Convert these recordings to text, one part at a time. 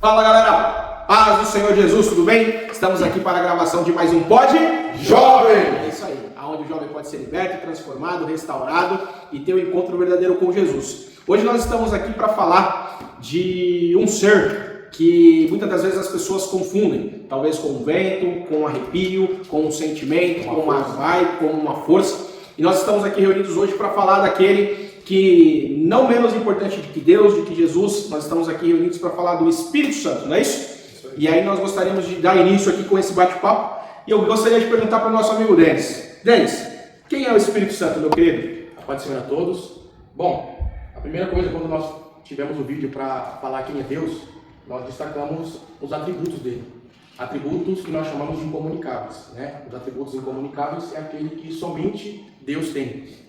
Fala galera, paz do Senhor Jesus, tudo bem? Estamos aqui para a gravação de mais um Pod Jovem. É isso aí, onde o jovem pode ser liberto, transformado, restaurado e ter um encontro verdadeiro com Jesus. Hoje nós estamos aqui para falar de um ser que muitas das vezes as pessoas confundem, talvez com um vento, com um arrepio, com um sentimento, com uma vibe, com uma força. E nós estamos aqui reunidos hoje para falar daquele que, não menos importante do que Deus, do que Jesus, nós estamos aqui reunidos para falar do Espírito Santo, não é isso? E aí nós gostaríamos de dar início aqui com esse bate-papo. E eu gostaria de perguntar para o nosso amigo Denis. Denis, quem é o Espírito Santo, meu querido? Paz do Senhor a todos. Bom, a primeira coisa, quando nós tivemos o vídeo para falar quem é Deus, nós destacamos os atributos dele. Atributos que nós chamamos de incomunicáveis, né? Os atributos incomunicáveis é aquele que somente Deus tem.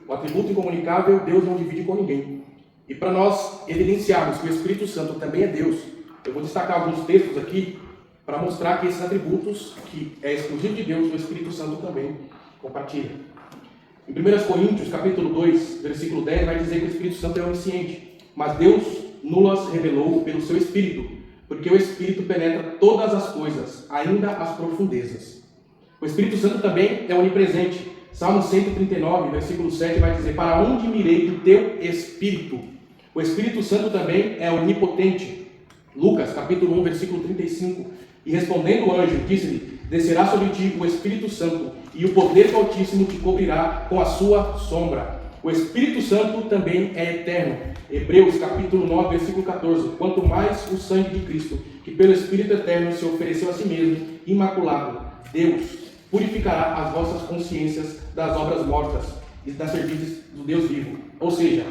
O atributo incomunicável, Deus não divide com ninguém. E para nós evidenciarmos que o Espírito Santo também é Deus, eu vou destacar alguns textos aqui para mostrar que esses atributos, que é exclusivo de Deus, o Espírito Santo também compartilha. Em 1 Coríntios, capítulo 2, versículo 10, vai dizer que o Espírito Santo é onisciente, mas Deus nos revelou pelo seu Espírito, porque o Espírito penetra todas as coisas, ainda as profundezas. O Espírito Santo também é onipresente. Salmo 139, versículo 7 vai dizer: para onde mirei do teu Espírito? O Espírito Santo também é onipotente. Lucas, capítulo 1, versículo 35. E respondendo o anjo, disse-lhe: descerá sobre ti o Espírito Santo, e o poder do Altíssimo te cobrirá com a sua sombra. O Espírito Santo também é eterno. Hebreus, capítulo 9, versículo 14. Quanto mais o sangue de Cristo, que pelo Espírito eterno se ofereceu a si mesmo, imaculado, Deus purificará as vossas consciências das obras mortas e das serviços do Deus vivo. Ou seja,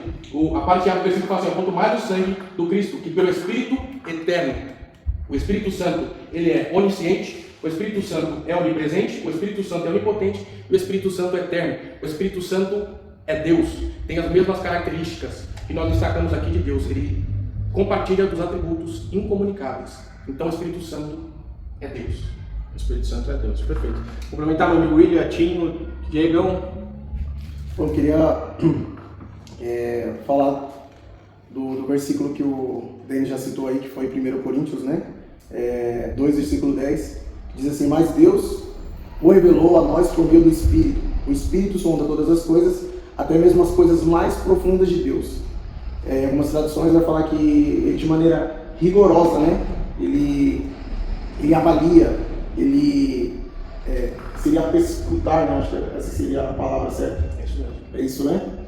a parte A do versículo fala assim: quanto mais o sangue do Cristo, que pelo Espírito eterno. O Espírito Santo, ele é onisciente, o Espírito Santo é onipresente, o Espírito Santo é onipotente, e o Espírito Santo é eterno. O Espírito Santo é Deus, tem as mesmas características que nós destacamos aqui de Deus. Ele compartilha dos atributos incomunicáveis. Então o Espírito Santo é Deus. O Espírito Santo é Deus, perfeito. Cumprimentar meu amigo William, Tinho, Diegão. Eu queria falar do versículo que o Denis já citou aí, que foi 1 Coríntios, né? 2, versículo 10, diz assim: mas Deus o revelou a nós por meio do Espírito. O Espírito sonda todas as coisas, até mesmo as coisas mais profundas de Deus. Algumas traduções vai falar que ele, de maneira rigorosa, né? Ele avalia, ele seria perscrutar, né? Acho que essa seria a palavra certa. É isso, né?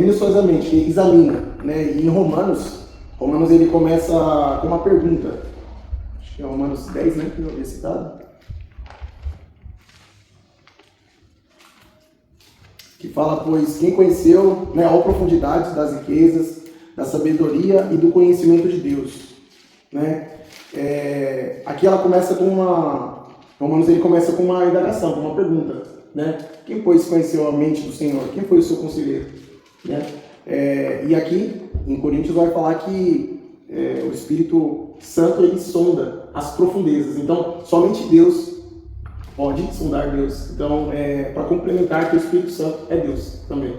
Minuciosamente, ele examina, né? E em Romanos ele começa com uma pergunta. Acho que é Romanos 10, né? Que eu havia citado. Que fala: pois quem conheceu, né, a profundidade das riquezas, da sabedoria e do conhecimento de Deus, né? Aqui ela começa com Romanos ele começa com uma indagação, com uma pergunta, né? Quem pois conheceu a mente do Senhor? Quem foi o seu conselheiro? Né? E aqui em Coríntios vai falar que o Espírito Santo ele sonda as profundezas. Então somente Deus pode sondar Deus. Então para complementar que o Espírito Santo é Deus também.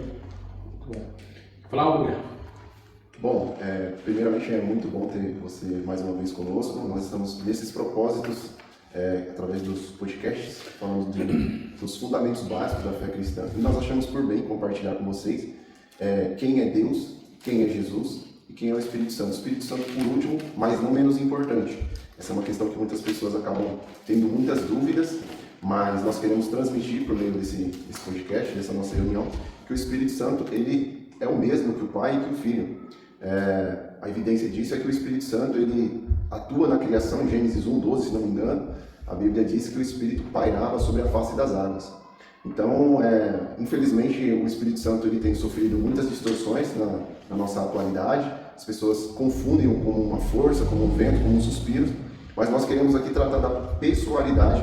Flávio. Bom, primeiramente é muito bom ter você mais uma vez conosco. Nós estamos nesses propósitos, através dos podcasts, falando dos fundamentos básicos da fé cristã. E nós achamos por bem compartilhar com vocês quem é Deus, quem é Jesus e quem é o Espírito Santo. O Espírito Santo, por último, mas não menos importante. Essa é uma questão que muitas pessoas acabam tendo muitas dúvidas, mas nós queremos transmitir por meio desse podcast, dessa nossa reunião, que o Espírito Santo ele é o mesmo que o Pai e que o Filho. A evidência disso é que o Espírito Santo ele atua na criação. Em Gênesis 1:12, se não me engano, a Bíblia diz que o Espírito pairava sobre a face das águas. Então, infelizmente, o Espírito Santo ele tem sofrido muitas distorções na nossa atualidade. As pessoas confundem-o como uma força, como um vento, como um suspiro, mas nós queremos aqui tratar da pessoalidade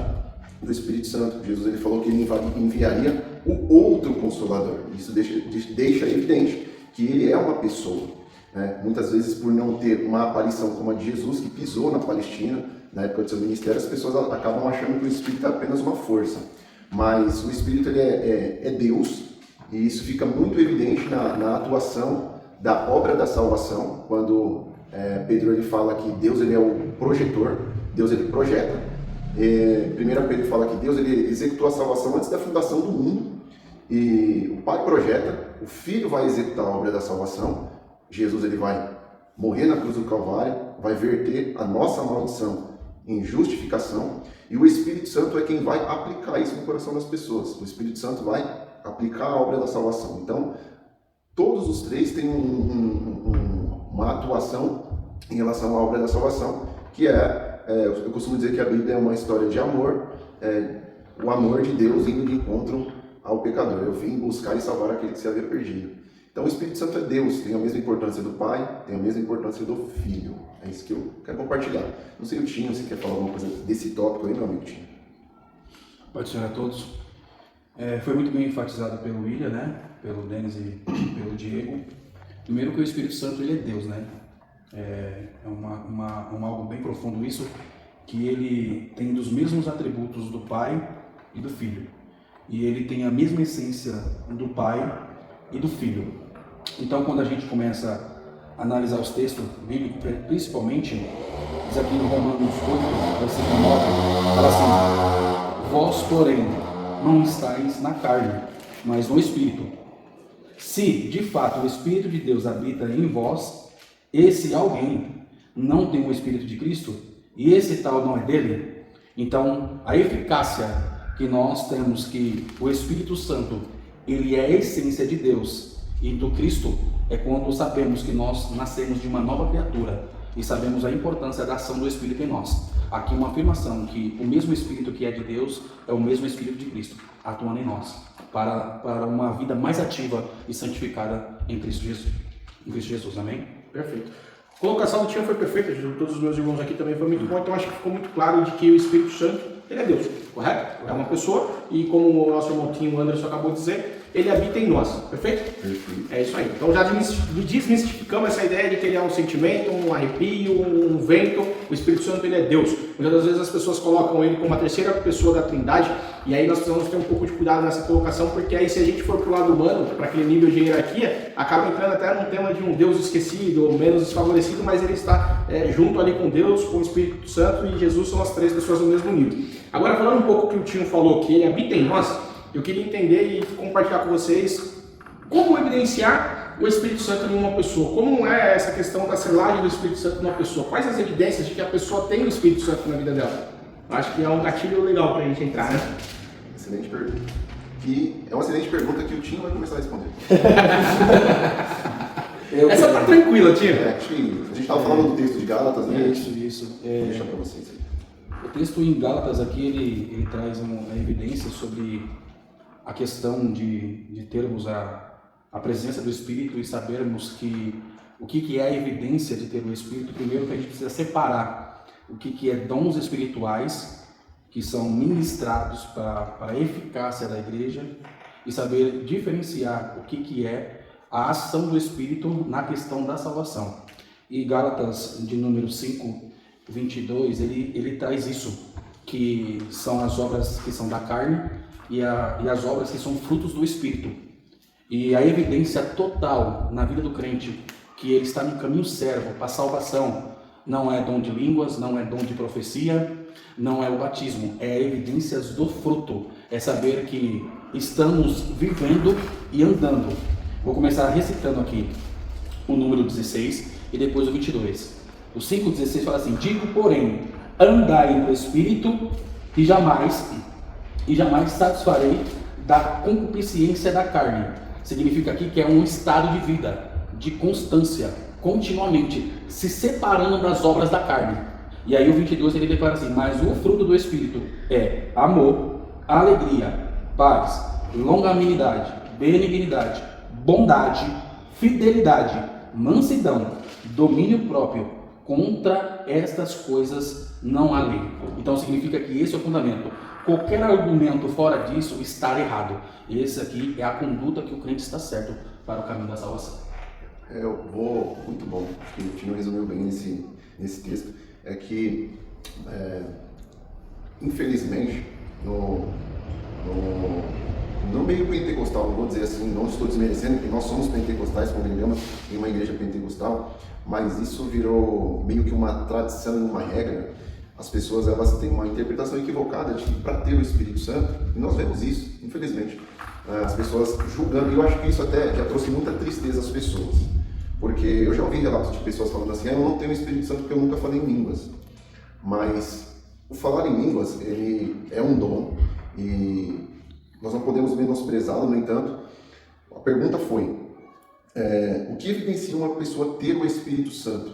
do Espírito Santo. Jesus ele falou que ele enviaria o outro Consolador. Isso deixa evidente que ele é uma pessoa. Muitas vezes, por não ter uma aparição como a de Jesus, que pisou na Palestina, na época do seu ministério, as pessoas acabam achando que o Espírito é apenas uma força. Mas o Espírito ele é Deus, e isso fica muito evidente na atuação da obra da salvação, quando Pedro ele fala que Deus ele é o projetor, Deus ele projeta. 1 Pedro fala que Deus ele executou a salvação antes da fundação do mundo. E o Pai projeta, o Filho vai executar a obra da salvação. Jesus ele vai morrer na cruz do Calvário, vai verter a nossa maldição em justificação. E o Espírito Santo é quem vai aplicar isso no coração das pessoas. O Espírito Santo vai aplicar a obra da salvação. Então, todos os três têm uma atuação em relação à obra da salvação, que eu costumo dizer que a Bíblia é uma história de amor, o amor de Deus indo de encontro ao pecador. Eu vim buscar e salvar aquele que se havia perdido. Então o Espírito Santo é Deus, tem a mesma importância do Pai, tem a mesma importância do Filho. É isso que eu quero compartilhar. Não sei o Tinho, se quer falar alguma coisa desse tópico aí, meu amigo Tinho. Pode ser a todos. Foi muito bem enfatizado pelo William, né? Pelo Denis e pelo Diego. Primeiro que o Espírito Santo ele é Deus, né? É algo bem profundo isso, que ele tem dos mesmos atributos do Pai e do Filho. E ele tem a mesma essência do Pai e do Filho. Então, quando a gente começa a analisar os textos bíblicos, principalmente, diz aqui em Romanos 8, versículo 9, fala assim: vós, porém, não estáis na carne, mas no Espírito. Se, de fato, o Espírito de Deus habita em vós, esse alguém não tem o Espírito de Cristo, e esse tal não é dele, então a eficácia que nós temos, que o Espírito Santo, ele é a essência de Deus e do Cristo, é quando sabemos que nós nascemos de uma nova criatura e sabemos a importância da ação do Espírito em nós. Aqui uma afirmação que o mesmo Espírito que é de Deus é o mesmo Espírito de Cristo atuando em nós, para uma vida mais ativa e santificada em Cristo Jesus. Amém? Perfeito. A colocação do Tinho foi perfeita, de todos os meus irmãos aqui também foi muito bom, então acho que ficou muito claro de que o Espírito Santo, ele é Deus, correto? É uma pessoa, e como o nosso irmão Tinho, o Anderson, acabou de dizer, ele habita em nós, perfeito? Perfeito. É isso aí. Então já desmistificamos essa ideia de que ele é um sentimento, um arrepio, um vento. O Espírito Santo ele é Deus. Muitas das vezes as pessoas colocam ele como a terceira pessoa da Trindade, e aí nós precisamos ter um pouco de cuidado nessa colocação, porque aí se a gente for para o lado humano, para aquele nível de hierarquia, acaba entrando até num tema de um Deus esquecido ou menos desfavorecido, mas ele está junto ali com Deus, com o Espírito Santo, e Jesus são as três pessoas no mesmo nível. Agora, falando um pouco que o Tinho falou, que ele habita em nós, eu queria entender e compartilhar com vocês como evidenciar o Espírito Santo em uma pessoa. Como é essa questão da selagem do Espírito Santo numa pessoa? Quais as evidências de que a pessoa tem o Espírito Santo na vida dela? Acho que é um gatilho legal para a gente entrar, né? Excelente pergunta. E é uma excelente pergunta que o Tinho vai começar a responder. Essa tá tranquila, Tinho. Acho que a gente estava falando do texto de Gálatas, né? Isso. Vou deixar para vocês aí. O texto em Gálatas aqui, ele traz uma evidência sobre a questão de termos a presença do Espírito e sabermos o que é a evidência de ter o Espírito. Primeiro que a gente precisa separar o que é dons espirituais, que são ministrados para a eficácia da igreja, e saber diferenciar o que é a ação do Espírito na questão da salvação. E Gálatas, de número 5, 22, ele traz isso, que são as obras que são da carne e as obras que são frutos do Espírito. E a evidência total na vida do crente que ele está no caminho certo para a salvação não é dom de línguas, não é dom de profecia, não é o batismo, é evidências do fruto, é saber que estamos vivendo e andando. Vou começar recitando aqui o número 16 e depois o 22. O 5,16 fala assim: digo, porém, andai no Espírito e jamais satisfarei da concupiscência da carne. Significa aqui que é um estado de vida, de constância, continuamente, se separando das obras da carne. E aí o 22 ele declara assim: mas o fruto do Espírito é amor, alegria, paz, longanimidade, benignidade, bondade, fidelidade, mansidão, domínio próprio. Contra estas coisas não há lei. Então significa que esse é o fundamento. Qualquer argumento fora disso está errado. Esse aqui é a conduta que o crente está certo para o caminho da salvação. Muito bom, acho que o Tino resumiu bem nesse texto. É que, infelizmente, no meio pentecostal, não vou dizer assim, não estou desmerecendo, porque nós somos pentecostais, congregamos em uma igreja pentecostal, mas isso virou meio que uma tradição, uma regra. As pessoas, elas têm uma interpretação equivocada de que para ter o Espírito Santo, e nós vemos isso, infelizmente, as pessoas julgando, e eu acho que isso até já trouxe muita tristeza às pessoas, porque eu já ouvi relatos de pessoas falando assim, eu não tenho o Espírito Santo porque eu nunca falei em línguas, mas o falar em línguas, ele é um dom, e nós não podemos menosprezá-lo. No entanto, a pergunta foi, o que evidencia uma pessoa ter o Espírito Santo?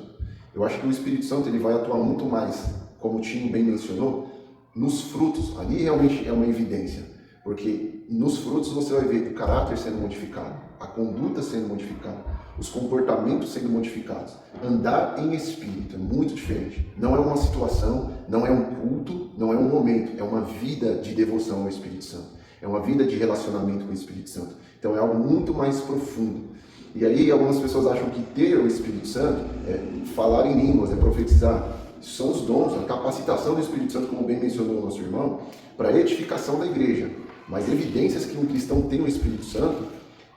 Eu acho que o Espírito Santo ele vai atuar muito mais, como o Tino bem mencionou, nos frutos. Ali realmente é uma evidência, porque nos frutos você vai ver o caráter sendo modificado, a conduta sendo modificada, os comportamentos sendo modificados. Andar em espírito é muito diferente. Não é uma situação, não é um culto, não é um momento, é uma vida de devoção ao Espírito Santo. É uma vida de relacionamento com o Espírito Santo. Então é algo muito mais profundo. E aí algumas pessoas acham que ter o Espírito Santo é falar em línguas, é profetizar. Isso são os dons, a capacitação do Espírito Santo, como bem mencionou o nosso irmão, para a edificação da igreja. Mas evidências que um cristão tem o Espírito Santo,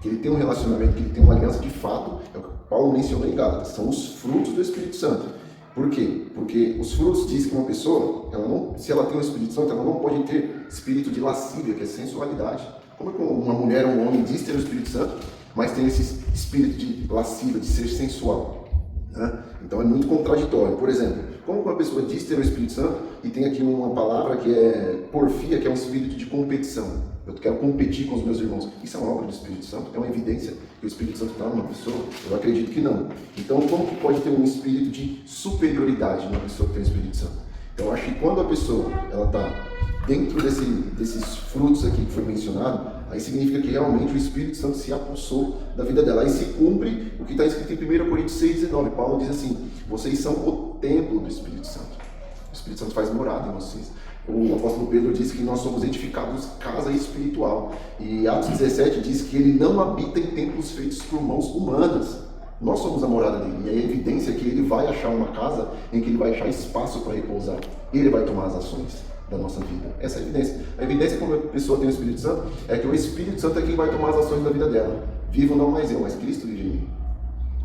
que ele tem um relacionamento, que ele tem uma aliança de fato, é o que Paulo mencionou em Gálatas, são os frutos do Espírito Santo. Por quê? Porque os frutos dizem que uma pessoa, se ela tem o Espírito Santo, ela não pode ter espírito de lascívia, que é sensualidade. Como é que uma mulher ou um homem diz ter o Espírito Santo, mas tem esse espírito de lascívia, de ser sensual, né? Então é muito contraditório. Por exemplo, como uma pessoa diz ter o Espírito Santo e tem aqui uma palavra que é porfia, que é um espírito de competição. Eu quero competir com os meus irmãos. Isso é uma obra do Espírito Santo? É uma evidência que o Espírito Santo está numa pessoa? Eu acredito que não. Então, como que pode ter um espírito de superioridade numa pessoa que tem o Espírito Santo? Então, eu acho que quando a pessoa está dentro desses frutos aqui que foi mencionado, aí significa que realmente o Espírito Santo se apossou da vida dela. Aí se cumpre o que está escrito em 1 Coríntios 6,19. Paulo diz assim, vocês são o templo do Espírito Santo. O Espírito Santo faz morada em vocês. O apóstolo Pedro diz que nós somos edificados casa espiritual. E Atos 17 diz que ele não habita em templos feitos por mãos humanas. Nós somos a morada dele. E a evidência é que ele vai achar uma casa em que ele vai achar espaço para repousar. Ele vai tomar as ações da nossa vida. Essa é a evidência. A evidência quando a pessoa tem o Espírito Santo é que o Espírito Santo é quem vai tomar as ações da vida dela. Vivo não mais eu, mas Cristo vive em mim.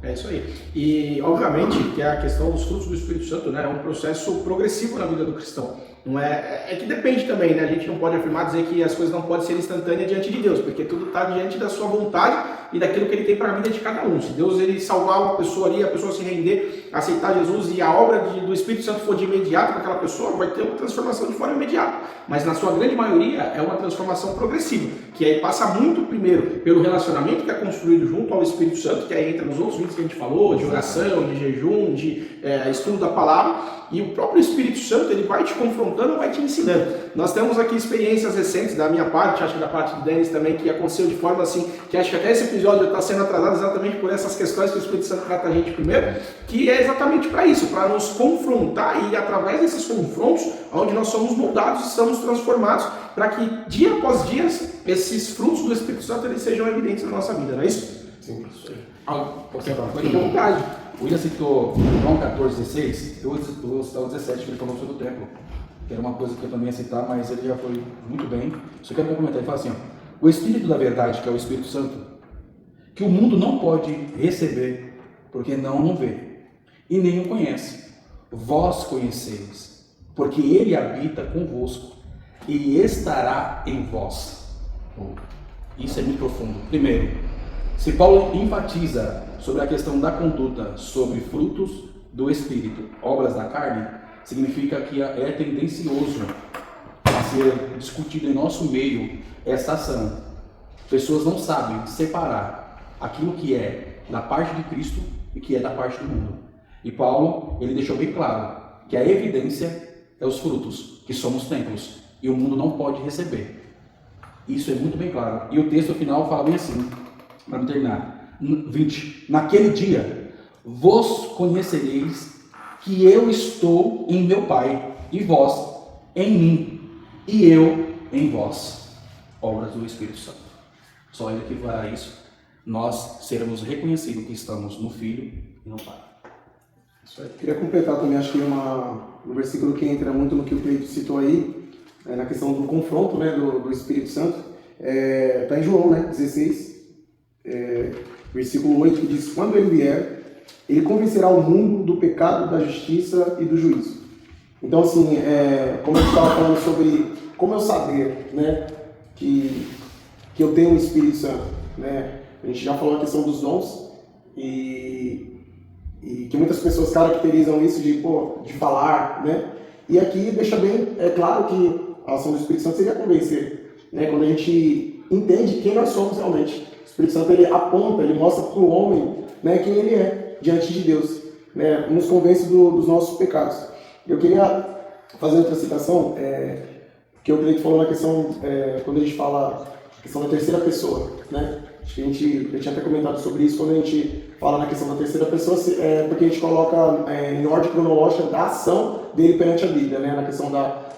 É isso aí. E, obviamente, que a questão dos frutos do Espírito Santo, né, é um processo progressivo na vida do cristão. Não é que depende também, né? A gente não pode afirmar, dizer que as coisas não podem ser instantâneas diante de Deus, porque tudo está diante da sua vontade e daquilo que Ele tem para a vida de cada um. Se Deus ele salvar uma pessoa ali, a pessoa se render, aceitar Jesus e a obra do Espírito Santo for de imediato para aquela pessoa, vai ter uma transformação de forma imediata. Mas na sua grande maioria é uma transformação progressiva, que aí passa muito primeiro pelo relacionamento que é construído junto ao Espírito Santo, que aí entra nos outros vídeos que a gente falou, de oração, de jejum, de estudo da palavra, e o próprio Espírito Santo ele vai te confrontando, vai te ensinando. Nós temos aqui experiências recentes da minha parte, acho que da parte do Denis também, que aconteceu de forma assim, que acho que até esse episódio está sendo atrasado exatamente por essas questões que o Espírito Santo trata a gente primeiro, que é exatamente para isso, para nos confrontar e através desses confrontos, onde nós somos moldados, estamos transformados, para que dia após dia esses frutos do Espírito Santo eles sejam evidentes na nossa vida, não é isso? Sim, isso aí. Fique à vontade. O William citou João 14,16, eu vou citar o 17, que ele falou sobre o templo, que era uma coisa que eu também ia citar, mas ele já foi muito bem. Só quero complementar, ele fala assim, ó, o Espírito da verdade, que é o Espírito Santo, que o mundo não pode receber, porque não o vê, e nem o conhece. Vós conheceis, porque ele habita convosco, e estará em vós. Isso é muito profundo. Primeiro, se Paulo enfatiza sobre a questão da conduta, sobre frutos do Espírito, obras da carne, significa que é tendencioso a ser discutido em nosso meio essa ação. Pessoas não sabem separar aquilo que é da parte de Cristo e que é da parte do mundo. E Paulo, ele deixou bem claro que a evidência é os frutos, que somos templos, e o mundo não pode receber. Isso é muito bem claro. E o texto final fala bem assim, para terminar. 20. Naquele dia, vos conhecereis que eu estou em meu Pai, e vós em mim, e eu em vós. Obras do Espírito Santo. Só Ele que fará isso. Nós seremos reconhecidos que estamos no Filho e no Pai. Isso aí. Queria completar também, acho que um versículo que entra muito no que o Cleito citou aí, na questão do confronto, né, do Espírito Santo. Está em João, né, 16, versículo 8, que diz: quando ele vier, ele convencerá o mundo do pecado, da justiça e do juízo. Então, assim, como eu estava falando sobre como eu saber, né, que eu tenho o Espírito Santo, né? A gente já falou a questão dos dons e que muitas pessoas caracterizam isso de falar, né? E aqui deixa bem claro que a ação do Espírito Santo seria convencer, né? Quando a gente entende quem nós somos realmente. O Espírito Santo, ele aponta, ele mostra para o homem, né, quem ele é diante de Deus, né? Nos convence dos nossos pecados. Eu queria fazer outra citação, que eu creio que falou na questão, quando a gente fala a questão da terceira pessoa, né? Acho que eu tinha até comentado sobre isso, quando a gente fala na questão da terceira pessoa, porque a gente coloca em ordem cronológica da ação dele perante a Bíblia, né? Na questão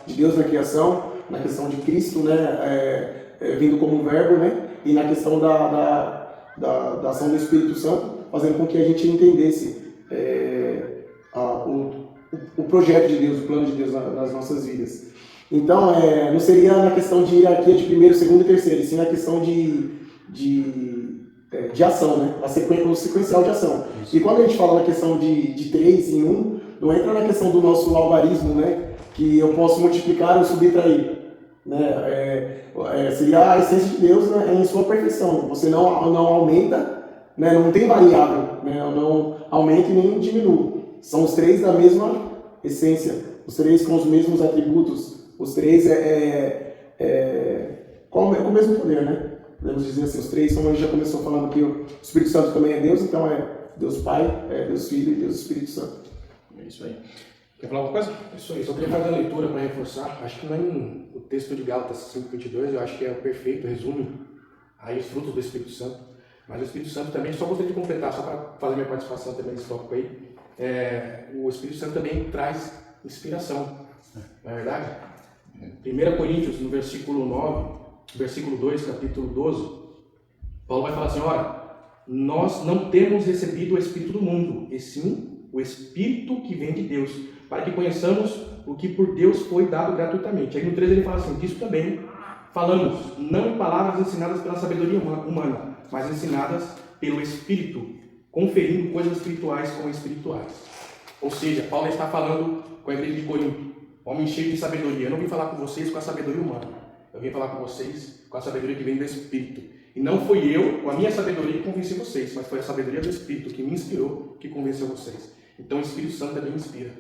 de Deus na criação, na questão de Cristo, né? Vindo como um verbo, né? E na questão da ação do Espírito Santo, fazendo com que a gente entendesse o projeto de Deus, o plano de Deus nas nossas vidas. Então, não seria na questão de hierarquia de primeiro, segundo e terceiro, e sim na questão de ação, né? O sequencial de ação. Isso. E quando a gente fala na questão de 3 em 1, não entra na questão do nosso algarismo, né? Que eu posso multiplicar ou subtrair. Né? Seria a essência de Deus, né, em sua perfeição. Você não aumenta, né? Não tem variável, né? Não aumenta e nem diminui. São os 3 da mesma essência, os 3 com os mesmos atributos, os 3 com o mesmo poder, né? Podemos dizer assim, os 3, como a gente já começou falando que o Espírito Santo também é Deus, então é Deus Pai, Deus Filho e Deus Espírito Santo. É isso aí. Quer falar alguma coisa? Isso aí, só queria fazer a leitura para reforçar. Acho que não o texto de Gálatas 5:22, eu acho que é o perfeito, resume aí os frutos do Espírito Santo. Mas o Espírito Santo também, só gostaria de completar, só para fazer minha participação também nesse tópico aí, o Espírito Santo também traz inspiração, não é verdade? 1 Coríntios, no versículo 9, versículo 2, capítulo 12, Paulo vai falar assim: ora, nós não temos recebido o Espírito do mundo, e sim o Espírito que vem de Deus, para que conheçamos o que por Deus foi dado gratuitamente. Aí no 13 ele fala assim: disso também falamos, não em palavras ensinadas pela sabedoria humana, mas ensinadas pelo Espírito, conferindo coisas espirituais com espirituais. Ou seja, Paulo está falando com a igreja de Corinto, homem cheio de sabedoria. Eu não vim falar com vocês com a sabedoria humana, eu vim falar com vocês com a sabedoria que vem do Espírito. E não fui eu, com a minha sabedoria, que convenci vocês, mas foi a sabedoria do Espírito que me inspirou, que convenceu vocês. Então o Espírito Santo também inspira.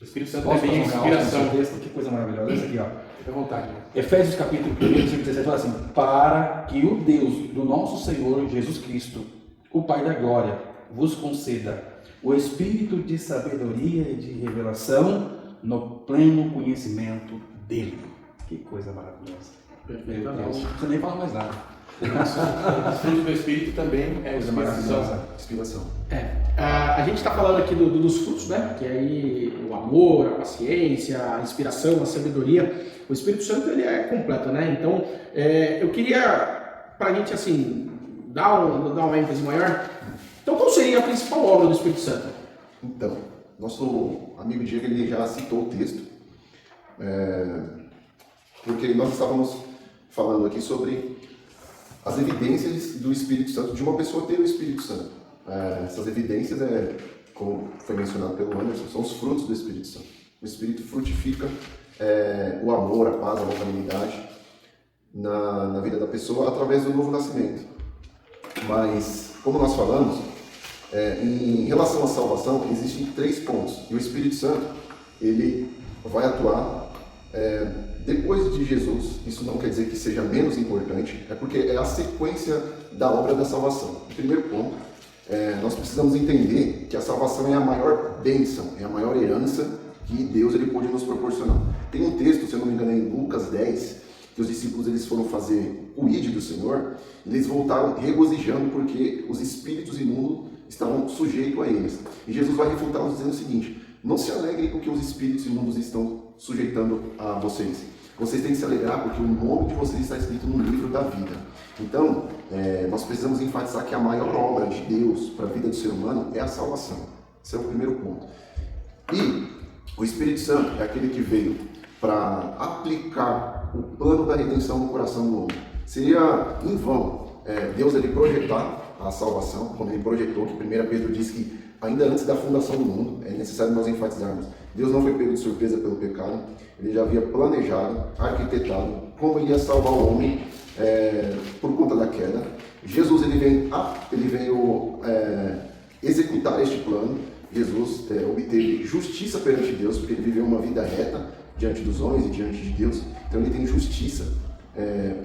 O Espírito Santo também é inspiração. Que coisa maravilhosa. Essa aqui, ó. Fique à vontade. Efésios capítulo 1, versículo 17 fala assim: para que o Deus do nosso Senhor Jesus Cristo, o Pai da Glória, vos conceda o espírito de sabedoria e de revelação no pleno conhecimento dele. Que coisa maravilhosa. Perfeito. Não precisa nem falar mais nada. Os frutos do Espírito também é Inspiração. A gente está falando aqui dos frutos, né? Que é aí o amor, a paciência, a inspiração, a sabedoria. O Espírito Santo, ele é completo, né? Então, eu queria, para a gente assim dar uma ênfase maior. Então, qual seria a principal obra do Espírito Santo? Então, nosso amigo Diego, ele já citou o texto, porque nós estávamos falando aqui sobre as evidências do Espírito Santo, de uma pessoa ter o Espírito Santo. Essas evidências, como foi mencionado pelo Anderson, são os frutos do Espírito Santo. O Espírito frutifica o amor, a paz, a longanimidade na vida da pessoa através do novo nascimento. Mas, como nós falamos, em relação à salvação, existem 3 pontos. E o Espírito Santo, ele vai atuar depois de Jesus. Isso não quer dizer que seja menos importante, é porque é a sequência da obra da salvação. O primeiro ponto, nós precisamos entender que a salvação é a maior bênção, é a maior herança que Deus ele pode nos proporcionar. Tem um texto, se eu não me engano, em Lucas 10, que os discípulos eles foram fazer o ID do Senhor, e eles voltaram regozijando porque os espíritos imundos estavam sujeitos a eles. E Jesus vai refutá-los dizendo o seguinte: não se alegrem com o que os espíritos imundos estão sujeitando a vocês. Vocês têm que se alegrar porque o nome de vocês está escrito no livro da vida. Então, nós precisamos enfatizar que a maior obra de Deus para a vida do ser humano é a salvação. Esse é o primeiro ponto. E o Espírito Santo é aquele que veio para aplicar o plano da redenção no coração do homem. Seria em vão Deus ele projetar a salvação, como ele projetou, que 1 Pedro diz que ainda antes da fundação do mundo, é necessário nós enfatizarmos, Deus não foi pego de surpresa pelo pecado, ele já havia planejado, arquitetado como ele ia salvar o homem por conta da queda. Jesus ele veio executar este plano. Jesus obteve justiça perante Deus, porque ele viveu uma vida reta diante dos homens e diante de Deus. Então ele tem justiça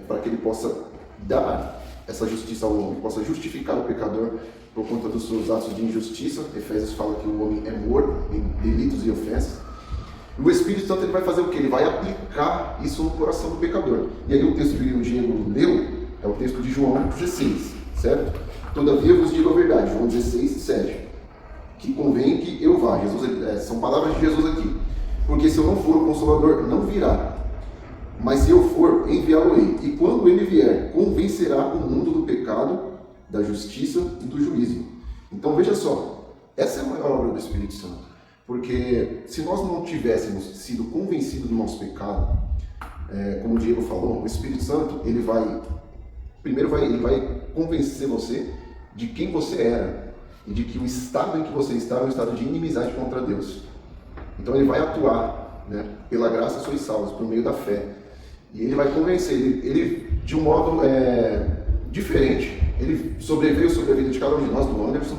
para que ele possa dar essa justiça ao homem, possa justificar o pecador por conta dos seus atos de injustiça. Efésios fala que o homem é morto em delitos e ofensas. E o Espírito Santo ele vai fazer o quê? Ele vai aplicar isso no coração do pecador. E aí o texto que o Diego leu é o texto de João 16, certo? Todavia vos digo a verdade, João 16, 7. Que convém que eu vá. São palavras de Jesus aqui. Porque se eu não for, o Consolador não virá. Mas se eu for, enviá-lo-ei. E quando ele vier, convencerá o mundo do pecado, da justiça e do juízo. Então veja só, essa é a maior obra do Espírito Santo. Porque se nós não tivéssemos sido convencidos do nosso pecado, como o Diego falou, o Espírito Santo, ele vai convencer você de quem você era. E de que o estado em que você está é um estado de inimizade contra Deus. Então ele vai atuar, né? Pela graça sois salvos, por meio da fé. E ele vai convencer, ele de um modo diferente. Ele sobreveio sobre a vida de cada um de nós, do Anderson,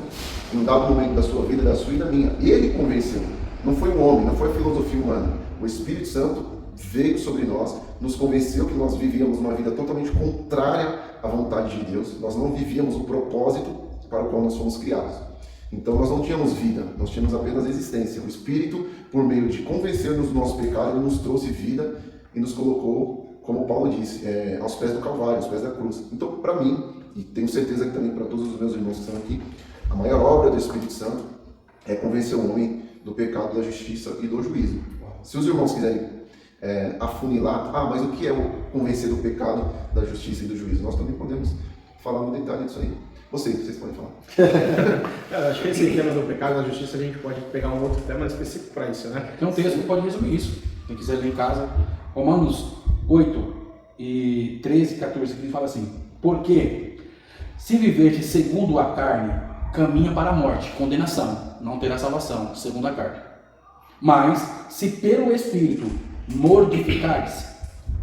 em um dado momento da sua vida, da sua e da minha. Ele convenceu. Não foi um homem, não foi a filosofia humana. O Espírito Santo veio sobre nós, nos convenceu que nós vivíamos uma vida totalmente contrária à vontade de Deus. Nós não vivíamos o propósito para o qual nós fomos criados. Então nós não tínhamos vida, nós tínhamos apenas existência. O Espírito, por meio de convencer-nos do nosso pecado, ele nos trouxe vida e nos colocou, como Paulo disse, aos pés do Calvário, aos pés da cruz. Então, para mim, e tenho certeza que também para todos os meus irmãos que estão aqui, a maior obra do Espírito Santo é convencer o homem do pecado, da justiça e do juízo. Se os irmãos quiserem afunilar, mas o que é o convencer do pecado, da justiça e do juízo? Nós também podemos falar no detalhe disso aí. Vocês podem falar. Acho que esse tema do pecado e da justiça a gente pode pegar um outro tema específico para isso, né? Tem um texto que pode resumir isso. Quem quiser ler em casa, Romanos 8 e 13 e 14, que ele fala assim: porque se viverdes segundo a carne, caminha para a morte, condenação, não terá salvação, segundo a carne. Mas, se pelo Espírito mortificardes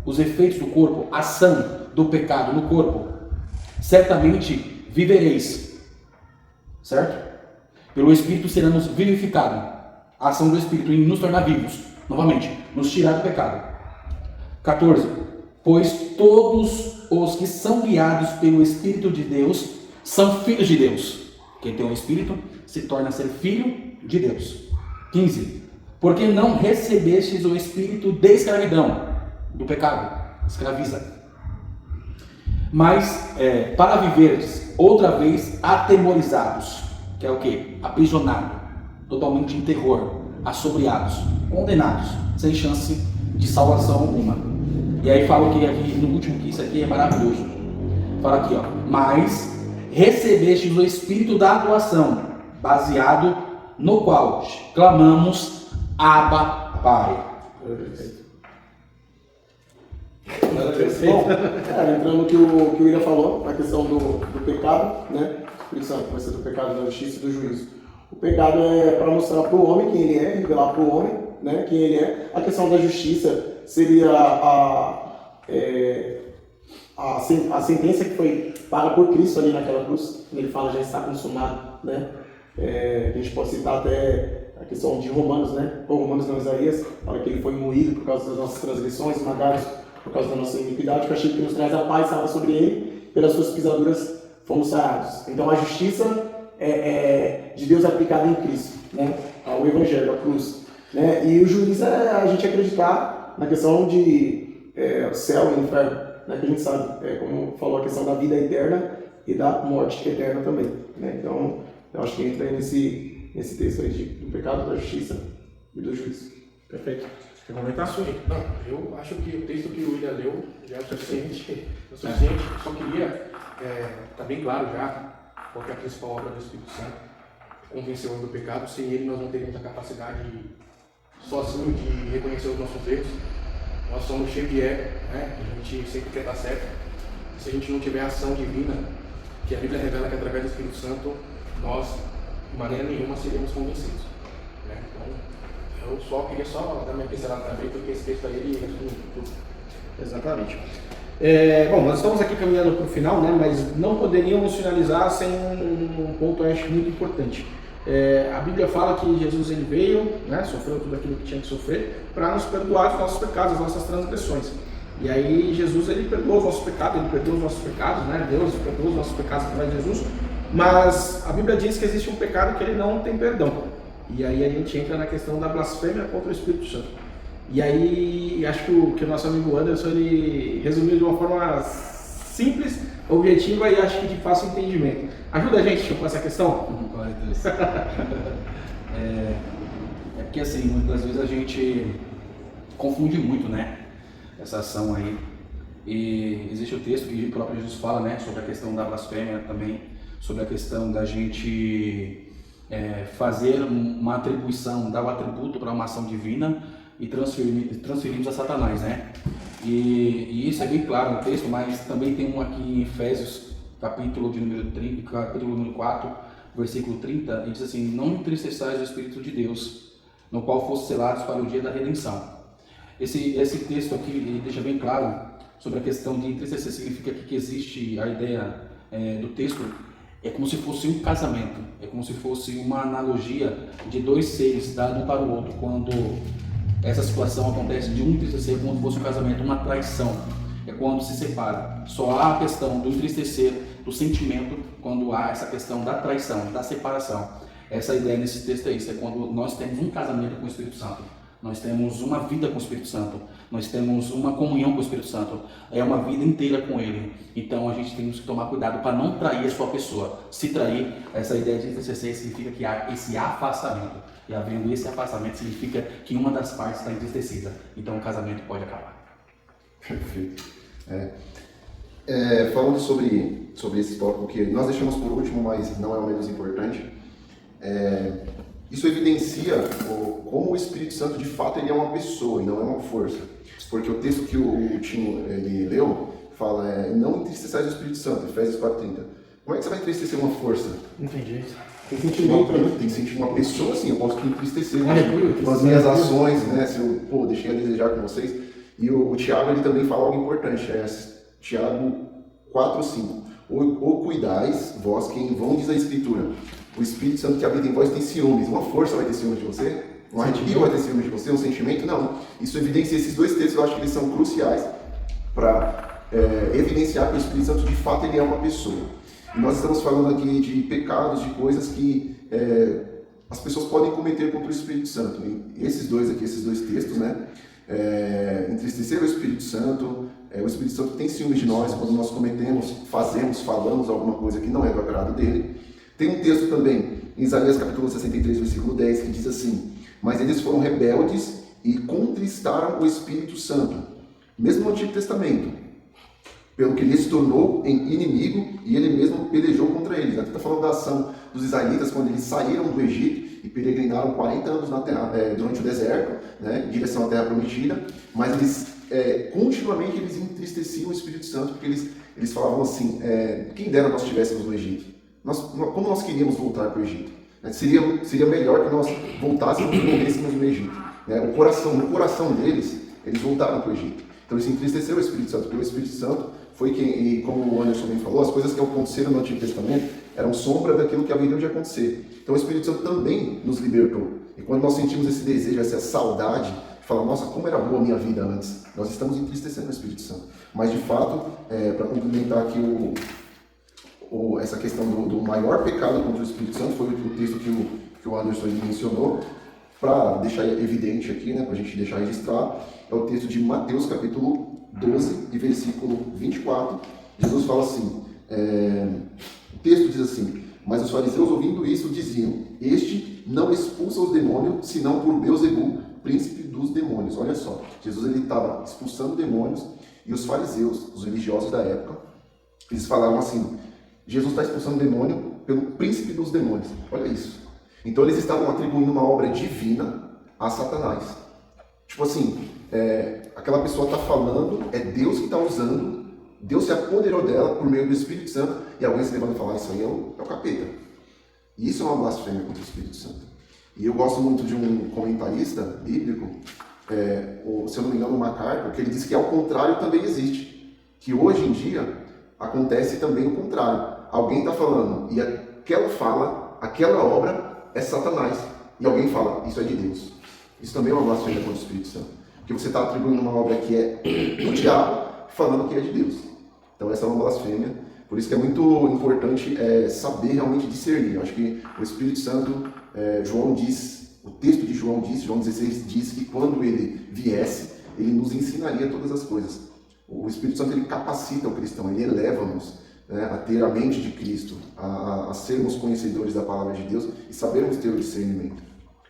os efeitos do corpo, ação do pecado no corpo, certamente vivereis, certo? Pelo Espírito seremos vivificados. A ação do Espírito em nos tornar vivos, novamente, nos tirar do pecado. 14. Pois todos os que são guiados pelo Espírito de Deus são filhos de Deus. Quem tem o Espírito se torna ser filho de Deus. 15. Porque não recebestes o Espírito de escravidão, do pecado, escraviza. Mas para viveres outra vez atemorizados, que é o que? Aprisionados, totalmente em terror, assobriados, condenados, sem chance de salvação alguma. E aí fala que aqui no último, que isso aqui é maravilhoso. Fala aqui, mas recebestes o Espírito da doação, baseado no qual clamamos Abba, Pai. Bom, entrando no que o William falou, na questão do pecado, né? Por isso, vai ser do pecado, da justiça e do juízo. O pecado é para mostrar para o homem quem ele é, revelar para o homem, né, quem ele é. A questão da justiça seria a sentença que foi paga por Cristo ali naquela cruz, quando ele fala já está consumado, né? A gente pode citar até a questão de Romanos, né? Ou Romanos não, Isaías, fala que ele foi moído por causa das nossas transgressões, esmagado por causa da nossa iniquidade, que o castigo que nos traz a paz estava sobre ele, pelas suas pisaduras fomos sarados. Então a justiça de Deus aplicada em Cristo, né? O Evangelho, a cruz, né? E o juízo é a gente acreditar na questão de céu e inferno, né? Que a gente sabe, como falou, a questão da vida eterna e da morte eterna também, né? Então eu acho que entra aí nesse texto aí do pecado, da justiça e do juízo. Perfeito. Quer comentar? Não, eu acho que o texto que o William leu já é o suficiente. Eu só queria tá bem claro já qual é a principal obra do Espírito Santo: convencer o homem do pecado. Sem ele nós não teríamos a capacidade sozinho de reconhecer os nossos erros, nós somos cheios de ego, né? A gente sempre quer estar certo. Se a gente não tiver a ação divina, que a Bíblia revela que através do Espírito Santo, nós, de maneira nenhuma, seremos convencidos. Né? Então, eu só queria dar minha pincelada também, porque esse texto aí, ele resume tudo. Exatamente. Bom, nós estamos aqui caminhando para o final, né, mas não poderíamos finalizar sem um ponto, eu acho, muito importante. A Bíblia fala que Jesus ele veio, né, sofreu tudo aquilo que tinha que sofrer, para nos perdoar os nossos pecados, as nossas transgressões. E aí Jesus ele perdoou os nossos pecados, né, Deus perdoou os nossos pecados através de Jesus, mas a Bíblia diz que existe um pecado que ele não tem perdão. E aí a gente entra na questão da blasfêmia contra o Espírito Santo. E aí, acho que o nosso amigo Anderson, ele resumiu de uma forma simples, objetiva e acho que de fácil entendimento. Ajuda a gente com essa questão? Glória a Deus. É porque assim, muitas vezes a gente confunde muito, né, essa ação aí. E existe o texto que o próprio Jesus fala, né, sobre a questão da blasfêmia também, sobre a questão da gente fazer uma atribuição, dar o atributo para uma ação divina e transferimos a Satanás, né? E isso é bem claro no texto, mas também tem um aqui em Efésios, capítulo número 4, versículo 30, e diz assim: não entristeçais o Espírito de Deus, no qual fosse selados para o dia da redenção. Esse texto aqui ele deixa bem claro sobre a questão de entristecer. Significa que existe a ideia do texto, é como se fosse um casamento, é como se fosse uma analogia de dois seres dado um para o outro, quando essa situação acontece de um entristecer como se fosse um casamento, uma traição, é quando se separa. Só há a questão do entristecer, do sentimento, quando há essa questão da traição, da separação. Essa ideia nesse texto é isso, é quando nós temos um casamento com o Espírito Santo, nós temos uma vida com o Espírito Santo, nós temos uma comunhão com o Espírito Santo, é uma vida inteira com Ele. Então a gente tem que tomar cuidado para não trair a sua pessoa. Se trair, essa ideia de entristecer significa que há esse afastamento. E havendo esse afastamento significa que uma das partes está entristecida. Então o casamento pode acabar. Perfeito. Falando sobre esse tópico que nós deixamos por último, mas não é o menos importante, isso evidencia como o Espírito Santo de fato ele é uma pessoa e não é uma força. Porque o texto que o Timo ele leu fala, não entristeçais o Espírito Santo, Efésios 4:30. Como é que você vai entristecer uma força? Não tem jeito. Tem sentimento, né? Tem que sentir uma pessoa assim, eu posso que entristecer com as minhas ações, né? Se eu deixei a desejar com vocês. E o Tiago ele também fala algo importante, Tiago 4:5. Ou cuidais, vós quem vão, diz a Escritura, o Espírito Santo que habita em vós tem ciúmes. Uma força vai ter ciúmes de você? Um arrepio vai ter ciúmes de você? Um sentimento? Não. Isso evidencia esses dois textos, eu acho que eles são cruciais para evidenciar que o Espírito Santo de fato ele é uma pessoa. E nós estamos falando aqui de pecados, de coisas que as pessoas podem cometer contra o Espírito Santo. E esses dois textos, né? Entristecer o Espírito Santo, o Espírito Santo tem ciúmes de nós quando nós cometemos, falamos alguma coisa que não é do agrado dele. Tem um texto também, em Isaías capítulo 63, versículo 10, que diz assim: mas eles foram rebeldes e contristaram o Espírito Santo, mesmo no Antigo Testamento, pelo que lhes tornou em inimigo e ele mesmo pelejou contra eles. Aqui está falando da ação dos israelitas quando eles saíram do Egito e peregrinaram 40 anos na terra, durante o deserto, né, em direção à terra prometida, mas eles continuamente eles entristeciam o Espírito Santo, porque eles falavam assim, quem dera nós estivéssemos no Egito, como nós queríamos voltar para o Egito, né? Seria melhor que nós voltássemos e morrêssemos no Egito, né? No coração deles, eles voltaram para o Egito. Então eles entristeceram o Espírito Santo, porque o Espírito Santo foi quem, e como o Anderson bem falou, as coisas que aconteceram no Antigo Testamento eram sombra daquilo que haveria de acontecer. Então o Espírito Santo também nos libertou. E quando nós sentimos esse desejo, essa saudade, de falar, nossa, como era boa a minha vida antes, nós estamos entristecendo o Espírito Santo. Mas de fato, para complementar aqui essa questão do maior pecado contra o Espírito Santo, foi o texto que o Anderson mencionou, para deixar evidente aqui, né, para a gente deixar registrado, é o texto de Mateus capítulo 12 e versículo 24. Jesus fala assim, o texto diz assim: mas os fariseus ouvindo isso diziam, este não expulsa os demônios, senão por Beelzebul, príncipe dos demônios. Olha só, Jesus ele estava expulsando demônios, e os fariseus, os religiosos da época, eles falavam assim, Jesus está expulsando demônio pelo príncipe dos demônios. Olha isso. Então eles estavam atribuindo uma obra divina a Satanás. Tipo assim, aquela pessoa está falando, é Deus que está usando, Deus se apoderou dela por meio do Espírito Santo, e alguém se levanta e fala, isso aí é o capeta. E isso é uma blasfêmia contra o Espírito Santo. E eu gosto muito de um comentarista bíblico, se eu não me engano, o MacArthur, que ele diz que ao contrário também existe. Que hoje em dia acontece também o contrário. Alguém está falando, e aquela fala, aquela obra é Satanás. E alguém fala, isso é de Deus. Isso também é uma blasfêmia contra o Espírito Santo. Porque você está atribuindo uma obra que é do diabo, falando que é de Deus. Então essa é uma blasfêmia. Por isso que é muito importante saber realmente discernir. Eu acho que o Espírito Santo, João diz, o texto de João diz, João 16 diz que quando ele viesse, ele nos ensinaria todas as coisas. O Espírito Santo ele capacita o cristão, ele eleva-nos, né, a ter a mente de Cristo, a sermos conhecedores da palavra de Deus e sabermos ter o discernimento.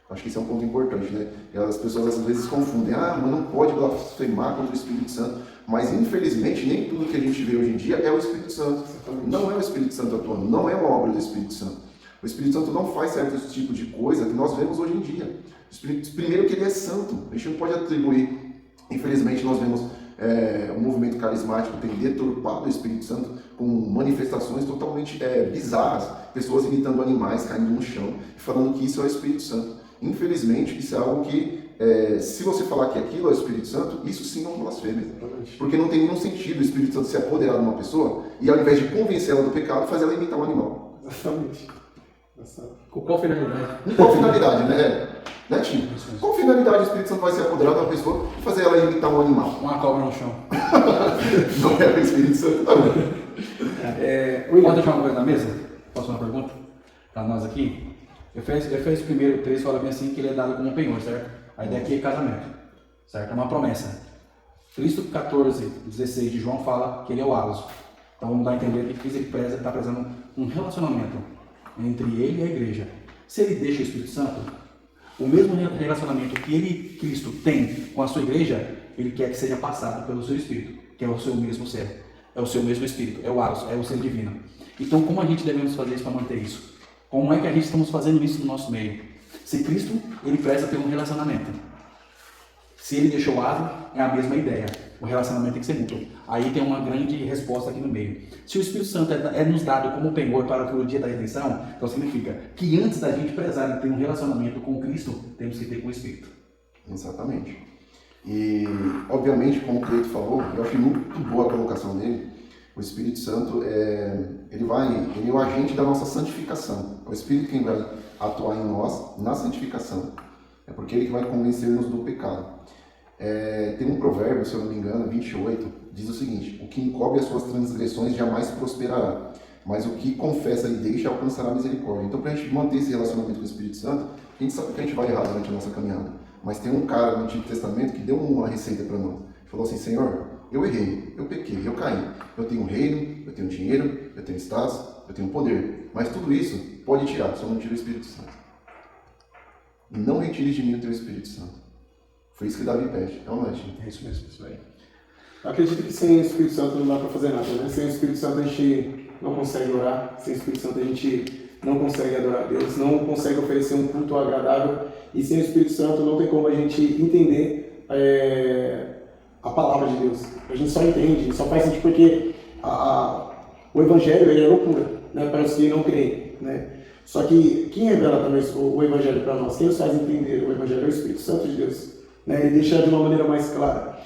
Acho que isso é um ponto importante, né? As pessoas às vezes confundem, mas não pode blasfemar contra o Espírito Santo. Mas infelizmente nem tudo que a gente vê hoje em dia é o Espírito Santo. Não é o Espírito Santo atuando, não é uma obra do Espírito Santo. O Espírito Santo não faz certos tipos de coisa que nós vemos hoje em dia. Primeiro que ele é santo, a gente não pode atribuir. Infelizmente nós vemos o movimento carismático tem deturpado o Espírito Santo com manifestações totalmente bizarras, pessoas imitando animais caindo no chão, falando que isso é o Espírito Santo. Infelizmente isso é algo que se você falar que aquilo é o Espírito Santo, isso sim é uma blasfêmia. Porque não tem nenhum sentido o Espírito Santo se apoderar de uma pessoa e ao invés de convencê-la do pecado, fazer ela imitar um animal. Exatamente. Com qual finalidade? Com qual finalidade, né? Né, Tim? Qual finalidade o Espírito Santo vai se apoderar de uma pessoa e fazer ela imitar um animal? Uma cobra no chão. Não é o Espírito Santo, não. Pode deixar uma coisa na mesa? Posso uma pergunta? Para nós aqui. Efésios primeiro 3 fala bem assim que ele é dado como um penhor, certo? A ideia aqui é casamento, certo? É uma promessa. Cristo 14:16 de João fala que ele é o ágaso. Então vamos dar a entender que ele está prezando um relacionamento entre ele e a igreja. Se ele deixa o Espírito Santo, o mesmo relacionamento que Cristo tem com a sua igreja, ele quer que seja passado pelo seu Espírito, que é o seu mesmo ser, é o seu mesmo Espírito, é o ágaso, é o ser divino. Então como a gente devemos fazer isso para manter isso? Como é que a gente estamos fazendo isso no nosso meio? Se Cristo, ele preza pelo relacionamento. Se ele deixou o asa, é a mesma ideia. O relacionamento tem que ser mútuo. Aí tem uma grande resposta aqui no meio. Se o Espírito Santo é nos dado como penhor para o dia da redenção, então significa que antes da gente prezar e ter um relacionamento com Cristo, temos que ter com o Espírito. Exatamente. E, obviamente, como o Cleito falou, eu achei muito boa a colocação dele. O Espírito Santo, ele é o agente da nossa santificação. É o Espírito quem vai atuar em nós na santificação. É porque ele que vai convencer-nos do pecado. Tem um provérbio, se eu não me engano, 28, diz o seguinte: o que encobre as suas transgressões jamais prosperará, mas o que confessa e deixa alcançará misericórdia. Então, para a gente manter esse relacionamento com o Espírito Santo, a gente sabe que a gente vai errar durante a nossa caminhada. Mas tem um cara no Antigo Testamento que deu uma receita para nós. Ele falou assim: Senhor, eu errei, eu pequei, eu caí. Eu tenho reino, eu tenho dinheiro, eu tenho status, eu tenho poder. Mas tudo isso pode tirar, só não tira o Espírito Santo. E não retire de mim o teu Espírito Santo. Foi isso que Davi pede. É uma noite. É isso mesmo, isso aí. Eu acredito que sem o Espírito Santo não dá para fazer nada, né? Sem o Espírito Santo a gente não consegue orar, sem o Espírito Santo a gente não consegue adorar a Deus, não consegue oferecer um culto agradável, e sem o Espírito Santo não tem como a gente entender a palavra de Deus. A gente só entende, só faz sentido porque o Evangelho ele é loucura, né, para os que não creem, né? Só que quem revela também o Evangelho para nós, quem nos faz entender o Evangelho é o Espírito Santo de Deus, né? Ele deixa de uma maneira mais clara.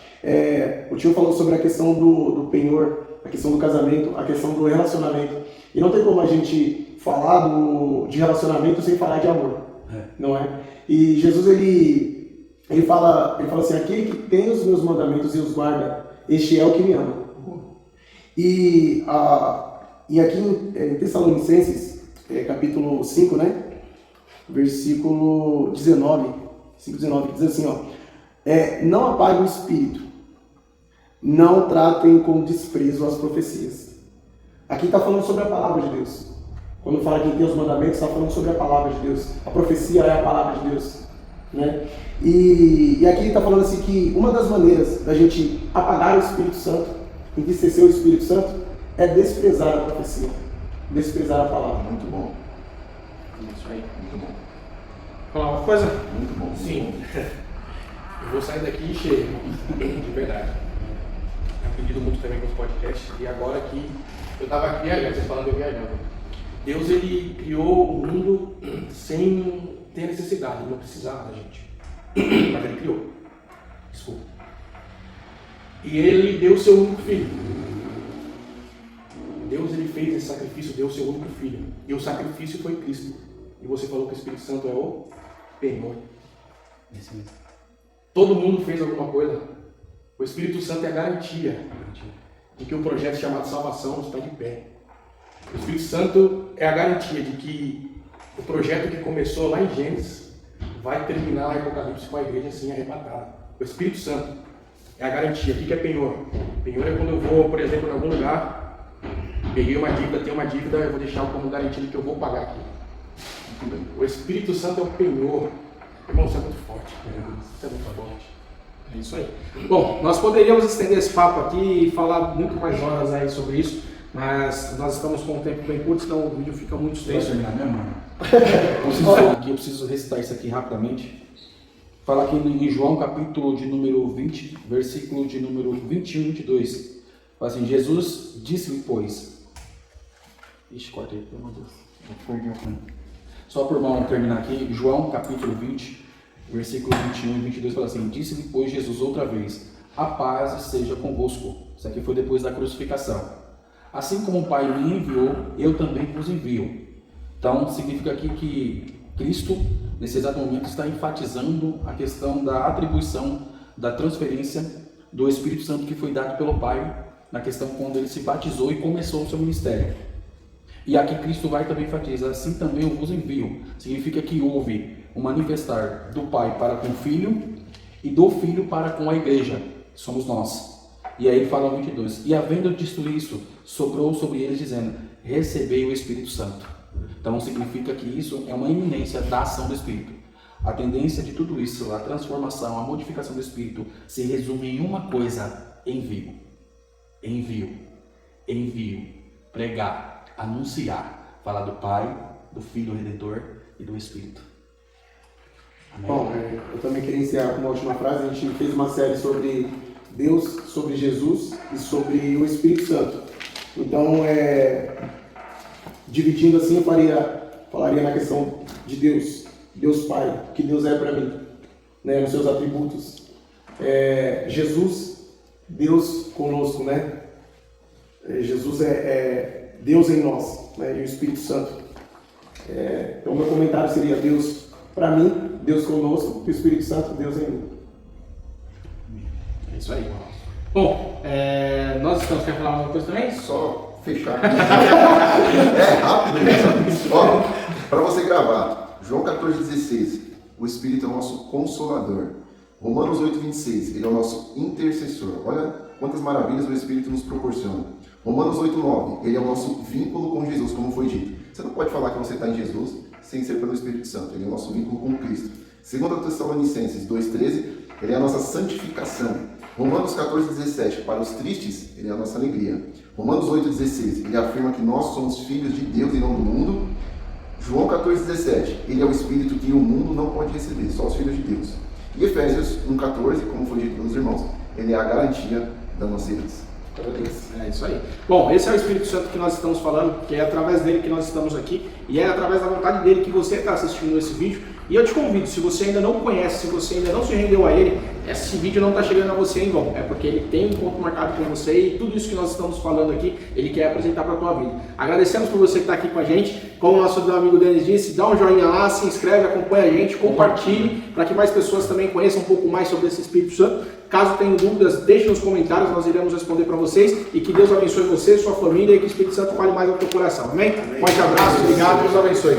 O tio falou sobre a questão do penhor, a questão do casamento, a questão do relacionamento. E não tem como a gente falar de relacionamento sem falar de amor, não é? E Jesus ele fala assim: aquele que tem os meus mandamentos e os guarda, este é o que me ama. E aqui em Tessalonicenses, capítulo 5, né? Versículo 19, 5:19, que diz assim, ó: não apaguem o espírito, não tratem com desprezo as profecias. Aqui está falando sobre a palavra de Deus. Quando fala que tem os mandamentos, está falando sobre a palavra de Deus. A profecia é a palavra de Deus, né? E aqui está falando assim que uma das maneiras da gente apagar o Espírito Santo, entristecer o Espírito Santo, é desprezar a profecia, desprezar a palavra. Muito bom. Isso aí. Muito bom. Falar uma coisa? Muito bom. Sim. Eu vou sair daqui cheio, de verdade. Eu aprendido muito também com os podcasts. E agora que eu estava viajando, vocês falando eu viajando. Deus, ele criou o mundo sem ter necessidade, ele não precisava da gente. Mas ele criou. Desculpa. E ele deu o seu único filho. Deus, ele fez esse sacrifício, deu o seu único filho. E o sacrifício foi Cristo. E você falou que o Espírito Santo é o penhor. Todo mundo fez alguma coisa. O Espírito Santo é a garantia de que o projeto chamado salvação está de pé. O Espírito Santo é a garantia de que o projeto que começou lá em Gênesis vai terminar em Apocalipse com a igreja assim arrebatada. O Espírito Santo é a garantia. O que é penhor? Penhor é quando eu vou, por exemplo, em algum lugar, peguei uma dívida, tenho uma dívida, eu vou deixar como garantia que eu vou pagar aqui. O Espírito Santo é o penhor. Irmão, isso é muito forte. Isso é muito forte. É isso aí. Bom, nós poderíamos estender esse papo aqui e falar muito mais horas aí sobre isso, mas nós estamos com um tempo bem curto, senão o vídeo fica muito extenso. terminar mesmo, mano? Eu preciso recitar isso aqui rapidamente. Fala aqui em João, capítulo de número 20, versículo de número 21 e 22. Fala assim, Jesus disse-lhe, pois... Ixi, corta aí, pelo amor de Deus. Só por mal terminar aqui, João, capítulo 20, versículo 21 e 22, fala assim, disse-lhe, pois, Jesus outra vez, a paz seja convosco. Isso aqui foi depois da crucificação. Assim como o Pai me enviou, eu também vos envio. Então, significa aqui que Cristo, nesse exato momento, está enfatizando a questão da atribuição, da transferência do Espírito Santo que foi dado pelo Pai, na questão quando ele se batizou e começou o seu ministério. E aqui Cristo vai também enfatizar, assim também eu vos envio. Significa que houve um manifestar do Pai para com o Filho e do Filho para com a Igreja, que somos nós. E aí ele fala no 22, e havendo dito isso, soprou sobre eles dizendo, recebei o Espírito Santo. Então significa que isso é uma iminência da ação do Espírito. A tendência de tudo isso, a transformação, a modificação do Espírito, se resume em uma coisa, envio. Envio. Envio. Pregar. Anunciar. Falar do Pai, do Filho Redentor e do Espírito. Amém? Bom, eu também queria encerrar com uma última frase. A gente fez uma série sobre Deus, sobre Jesus e sobre o Espírito Santo. Então, dividindo assim, eu falaria na questão de Deus, Deus Pai, que Deus é para mim, né, nos seus atributos. Jesus, Deus conosco, né? Jesus é Deus em nós, né? E o Espírito Santo. Então, meu comentário seria Deus para mim, Deus conosco, e o Espírito Santo, Deus em mim. É isso aí. Bom, nós estamos, quer falar alguma coisa também? Só fechar aqui. Rápido mesmo. Ó, para você gravar, João 14,16, o Espírito é o nosso consolador. Romanos 8,26, ele é o nosso intercessor. Olha quantas maravilhas o Espírito nos proporciona. Romanos 8,9, ele é o nosso vínculo com Jesus, como foi dito. Você não pode falar que você está em Jesus sem ser pelo Espírito Santo. Ele é o nosso vínculo com Cristo. 2 Tessalonicenses 2,13, ele é a nossa santificação. Romanos 14,17, para os tristes, ele é a nossa alegria. Romanos 8,16, ele afirma que nós somos filhos de Deus e não do mundo. João 14,17, ele é o Espírito que o mundo não pode receber, só os filhos de Deus. E Efésios 1,14, como foi dito pelos irmãos, ele é a garantia da nossa herança. É isso aí. Bom, esse é o Espírito Santo que nós estamos falando, que é através dele que nós estamos aqui, e é através da vontade dele que você está assistindo esse vídeo. E eu te convido, se você ainda não conhece, se você ainda não se rendeu a ele, esse vídeo não está chegando a você em vão. É porque ele tem um ponto marcado com você e tudo isso que nós estamos falando aqui, ele quer apresentar para a tua vida. Agradecemos por você que está aqui com a gente. Como o nosso amigo Denis disse, dá um joinha lá, se inscreve, acompanha a gente, compartilhe, para que mais pessoas também conheçam um pouco mais sobre esse Espírito Santo. Caso tenham dúvidas, deixe nos comentários, nós iremos responder para vocês. E que Deus abençoe você, sua família, e que o Espírito Santo fale mais ao teu coração. Amém? Forte abraço, obrigado, Deus abençoe.